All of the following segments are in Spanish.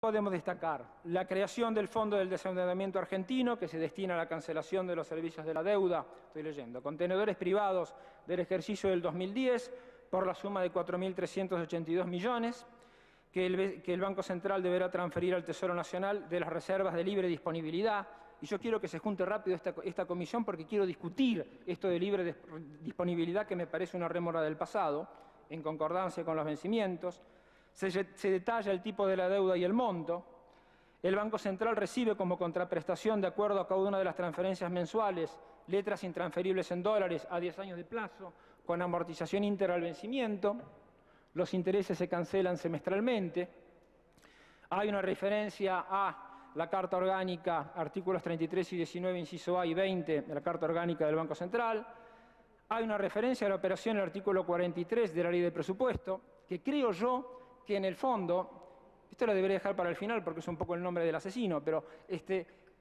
podemos destacar la creación del Fondo del Desendeudamiento Argentino, que se destina a la cancelación de los servicios de la deuda, estoy leyendo, contenedores privados del ejercicio del 2010 por la suma de 4.382 millones, que el Banco Central deberá transferir al Tesoro Nacional de las reservas de libre disponibilidad. Y yo quiero que se junte rápido esta comisión porque quiero discutir esto de libre disponibilidad, que me parece una rémora del pasado, en concordancia con los vencimientos. Se detalla el tipo de la deuda y el monto. El Banco Central recibe como contraprestación, de acuerdo a cada una de las transferencias mensuales, letras intransferibles en dólares a 10 años de plazo, con amortización íntegra al vencimiento. Los intereses se cancelan semestralmente. Hay una referencia a la Carta Orgánica, artículos 33 y 19, inciso A y 20, de la Carta Orgánica del Banco Central. Hay una referencia a la operación del artículo 43 de la Ley de Presupuesto, que creo yo que en el fondo, esto lo debería dejar para el final porque es un poco el nombre del asesino, pero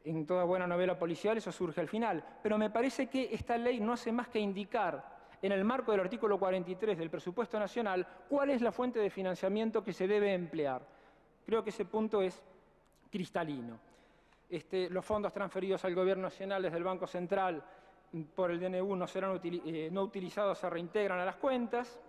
en toda buena novela policial eso surge al final. Pero me parece que esta ley no hace más que indicar, en el marco del artículo 43 del presupuesto nacional, cuál es la fuente de financiamiento que se debe emplear. Creo que ese punto es cristalino. Los fondos transferidos al Gobierno Nacional desde el Banco Central por el DNU no serán no utilizados, se reintegran a las cuentas.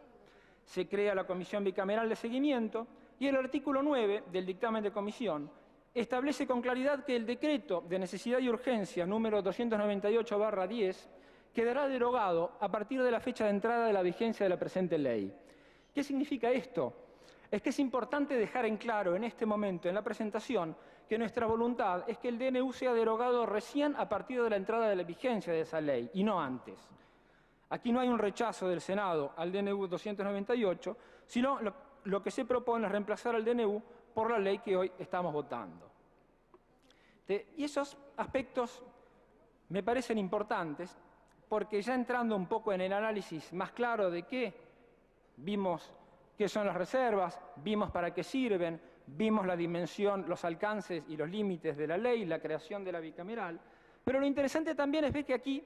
Se crea la Comisión Bicameral de Seguimiento y el artículo 9 del dictamen de comisión establece con claridad que el decreto de necesidad y urgencia número 298/10 quedará derogado a partir de la fecha de entrada de la vigencia de la presente ley. ¿Qué significa esto? Es que es importante dejar en claro en este momento, en la presentación, que nuestra voluntad es que el DNU sea derogado recién a partir de la entrada de la vigencia de esa ley y no antes. Aquí no hay un rechazo del Senado al DNU 298, sino lo que se propone es reemplazar al DNU por la ley que hoy estamos votando. Y esos aspectos me parecen importantes porque ya entrando un poco en el análisis más claro de qué, vimos qué son las reservas, vimos para qué sirven, vimos la dimensión, los alcances y los límites de la ley, la creación de la bicameral, pero lo interesante también es ver que aquí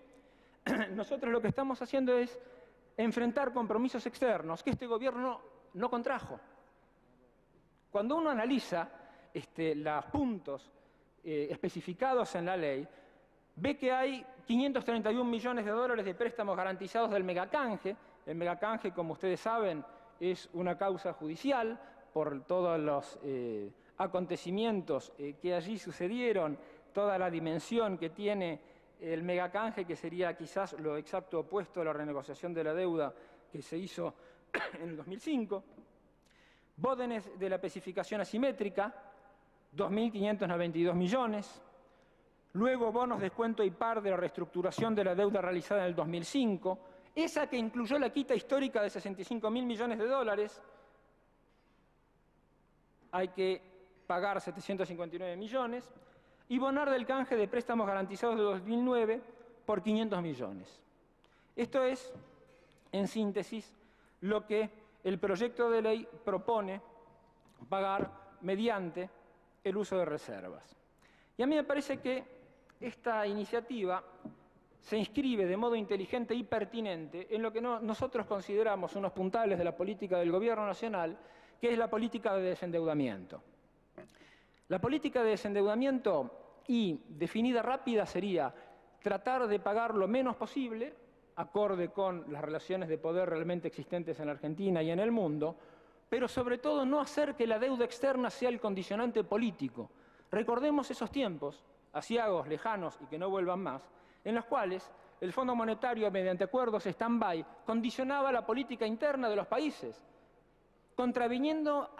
nosotros lo que estamos haciendo es enfrentar compromisos externos que este gobierno no contrajo. Cuando uno analiza los puntos especificados en la ley, ve que hay 531 millones de dólares de préstamos garantizados del megacanje. El megacanje, como ustedes saben, es una causa judicial por todos los acontecimientos que allí sucedieron, toda la dimensión que tiene el megacanje, que sería quizás lo exacto opuesto a la renegociación de la deuda que se hizo en el 2005. Bódenes de la especificación asimétrica, 2.592 millones. Luego bonos descuento y par de la reestructuración de la deuda realizada en el 2005, esa que incluyó la quita histórica de 65.000 millones de dólares. Hay que pagar 759 millones. Y bonar del canje de préstamos garantizados de 2009 por 500 millones. Esto es, en síntesis, lo que el proyecto de ley propone pagar mediante el uso de reservas. Y a mí me parece que esta iniciativa se inscribe de modo inteligente y pertinente en lo que nosotros consideramos unos puntales de la política del Gobierno Nacional, que es la política de desendeudamiento. La política de desendeudamiento, y definida rápida, sería tratar de pagar lo menos posible, acorde con las relaciones de poder realmente existentes en la Argentina y en el mundo, pero sobre todo no hacer que la deuda externa sea el condicionante político. Recordemos esos tiempos, aciagos, lejanos y que no vuelvan más, en los cuales el Fondo Monetario, mediante acuerdos stand-by, condicionaba la política interna de los países, contraviniendo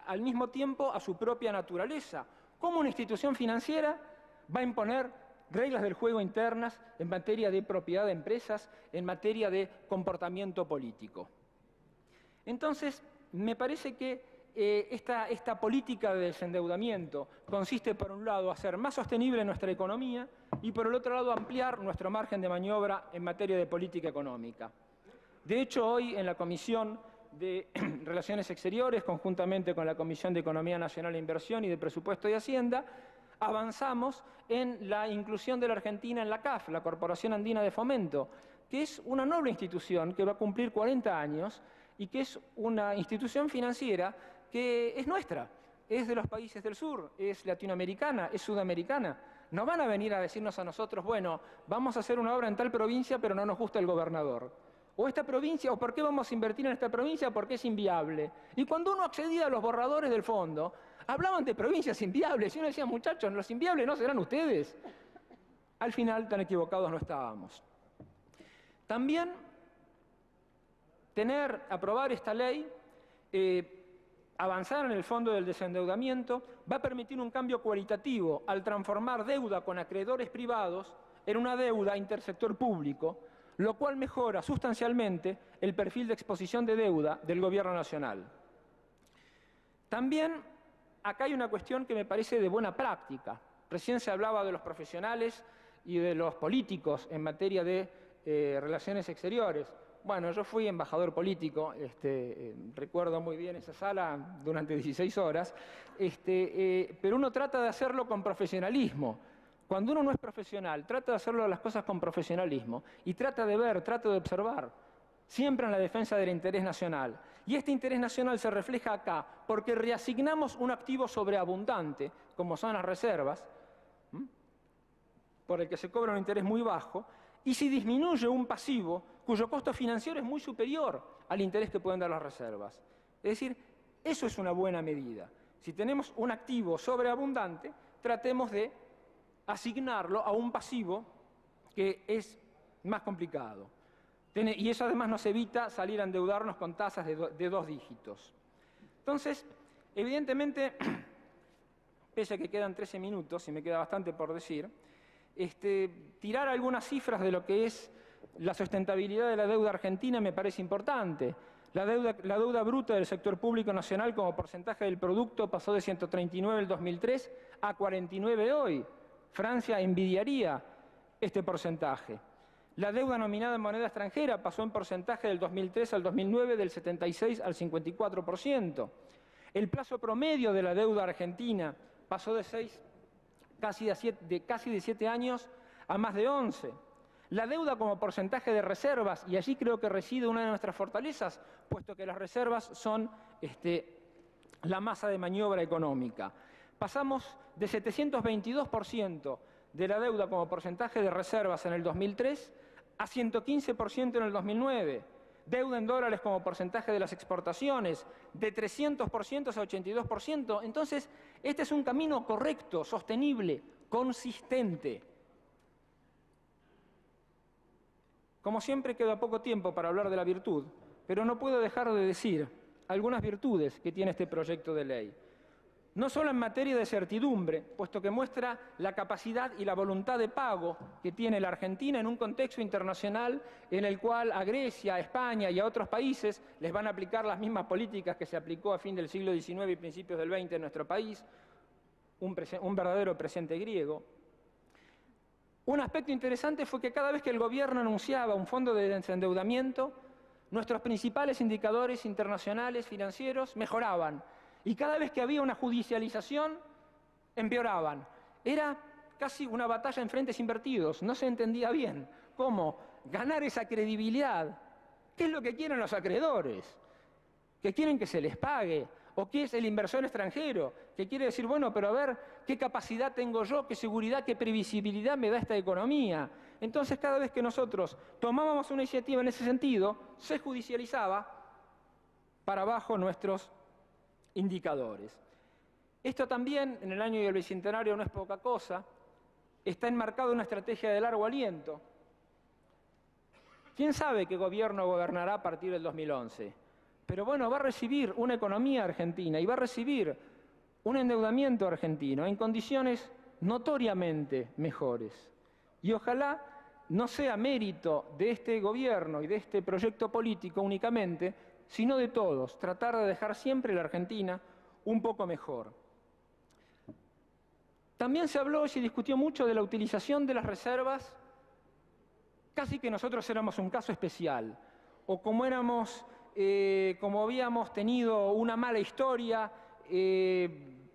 al mismo tiempo a su propia naturaleza. ¿Cómo una institución financiera va a imponer reglas del juego internas en materia de propiedad de empresas, en materia de comportamiento político? Entonces, me parece que esta política de desendeudamiento consiste, por un lado, en hacer más sostenible nuestra economía y, por el otro lado, ampliar nuestro margen de maniobra en materia de política económica. De hecho, hoy en la Comisión de Relaciones Exteriores, conjuntamente con la Comisión de Economía Nacional e Inversión y de Presupuesto y Hacienda, avanzamos en la inclusión de la Argentina en la CAF, la Corporación Andina de Fomento, que es una noble institución que va a cumplir 40 años y que es una institución financiera que es nuestra. es de los países del sur, es latinoamericana, es sudamericana. No van a venir a decirnos a nosotros, bueno, vamos a hacer una obra en tal provincia, pero no nos gusta el gobernador. O esta provincia, o por qué vamos a invertir en esta provincia, porque es inviable. Y cuando uno accedía a los borradores del fondo, hablaban de provincias inviables. Y uno decía, muchachos, los inviables no serán ustedes. Al final, tan equivocados no estábamos. También, aprobar esta ley, avanzar en el fondo del desendeudamiento, va a permitir un cambio cualitativo al transformar deuda con acreedores privados en una deuda intersector público, lo cual mejora sustancialmente el perfil de exposición de deuda del Gobierno Nacional. También acá hay una cuestión que me parece de buena práctica. Recién se hablaba de los profesionales y de los políticos en materia de relaciones exteriores. Bueno, yo fui embajador político, recuerdo muy bien esa sala durante 16 horas, pero uno trata de hacerlo con profesionalismo. Cuando uno no es profesional, trata de hacerlo las cosas con profesionalismo y trata de ver, trata de observar, siempre en la defensa del interés nacional. Y este interés nacional se refleja acá, porque reasignamos un activo sobreabundante, como son las reservas, por el que se cobra un interés muy bajo, y se disminuye un pasivo cuyo costo financiero es muy superior al interés que pueden dar las reservas. Es decir, eso es una buena medida. Si tenemos un activo sobreabundante, tratemos de asignarlo a un pasivo que es más complicado. Y eso además nos evita salir a endeudarnos con tasas de 2 dígitos. Entonces, evidentemente, pese a que quedan 13 minutos, y me queda bastante por decir, tirar algunas cifras de lo que es la sustentabilidad de la deuda argentina me parece importante. La deuda bruta del sector público nacional como porcentaje del producto pasó de 139 en el 2003 a 49 hoy. Francia envidiaría este porcentaje. La deuda nominada en moneda extranjera pasó en porcentaje del 2003 al 2009 del 76 al 54%. El plazo promedio de la deuda argentina pasó de 7 años a más de 11. La deuda como porcentaje de reservas, y allí creo que reside una de nuestras fortalezas, puesto que las reservas son la masa de maniobra económica. Pasamos de 722% de la deuda como porcentaje de reservas en el 2003 a 115% en el 2009. Deuda en dólares como porcentaje de las exportaciones, de 300% a 82%. Entonces, este es un camino correcto, sostenible, consistente. Como siempre, queda poco tiempo para hablar de la virtud, pero no puedo dejar de decir algunas virtudes que tiene este proyecto de ley. No solo en materia de certidumbre, puesto que muestra la capacidad y la voluntad de pago que tiene la Argentina en un contexto internacional en el cual a Grecia, a España y a otros países les van a aplicar las mismas políticas que se aplicó a fin del siglo XIX y principios del XX en nuestro país, un verdadero presente griego. Un aspecto interesante fue que cada vez que el gobierno anunciaba un fondo de desendeudamiento, nuestros principales indicadores internacionales financieros mejoraban. Y cada vez que había una judicialización, empeoraban. Era casi una batalla en frentes invertidos. No se entendía bien cómo ganar esa credibilidad. ¿Qué es lo que quieren los acreedores? ¿Que quieren que se les pague? ¿O qué es el inversor extranjero? Que quiere decir, bueno, pero a ver, ¿qué capacidad tengo yo? ¿Qué seguridad, qué previsibilidad me da esta economía? Entonces, cada vez que nosotros tomábamos una iniciativa en ese sentido, se judicializaba para abajo nuestros indicadores. Esto también, en el año del bicentenario, no es poca cosa, está enmarcado en una estrategia de largo aliento. ¿Quién sabe qué gobierno gobernará a partir del 2011? Pero bueno, va a recibir una economía argentina y va a recibir un endeudamiento argentino en condiciones notoriamente mejores. Y ojalá no sea mérito de este gobierno y de este proyecto político únicamente, sino de todos, tratar de dejar siempre la Argentina un poco mejor. También se habló y se discutió mucho de la utilización de las reservas, casi que nosotros éramos un caso especial, o como habíamos tenido una mala historia,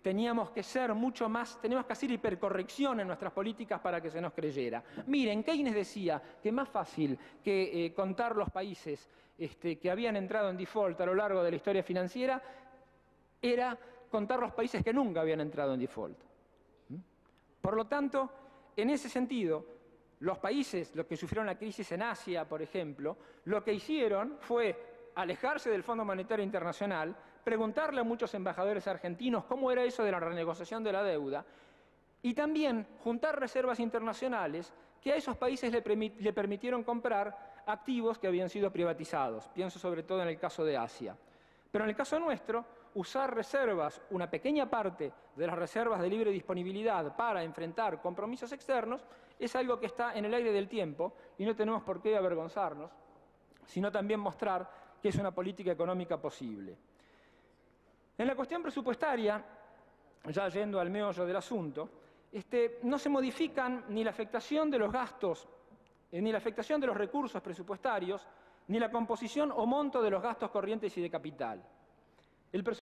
teníamos que hacer hipercorrección en nuestras políticas para que se nos creyera. Miren, Keynes decía que más fácil que contar los países que habían entrado en default a lo largo de la historia financiera era contar los países que nunca habían entrado en default. Por lo tanto, en ese sentido, los países, los que sufrieron la crisis en Asia, por ejemplo, lo que hicieron fue alejarse del Fondo Monetario Internacional, preguntarle a muchos embajadores argentinos cómo era eso de la renegociación de la deuda, y también juntar reservas internacionales que a esos países le permitieron comprar activos que habían sido privatizados. Pienso sobre todo en el caso de Asia. Pero en el caso nuestro, usar reservas, una pequeña parte de las reservas de libre disponibilidad para enfrentar compromisos externos, es algo que está en el aire del tiempo y no tenemos por qué avergonzarnos, sino también mostrar que es una política económica posible. En la cuestión presupuestaria, ya yendo al meollo del asunto, no se modifican ni la afectación de los gastos, ni la afectación de los recursos presupuestarios, ni la composición o monto de los gastos corrientes y de capital. El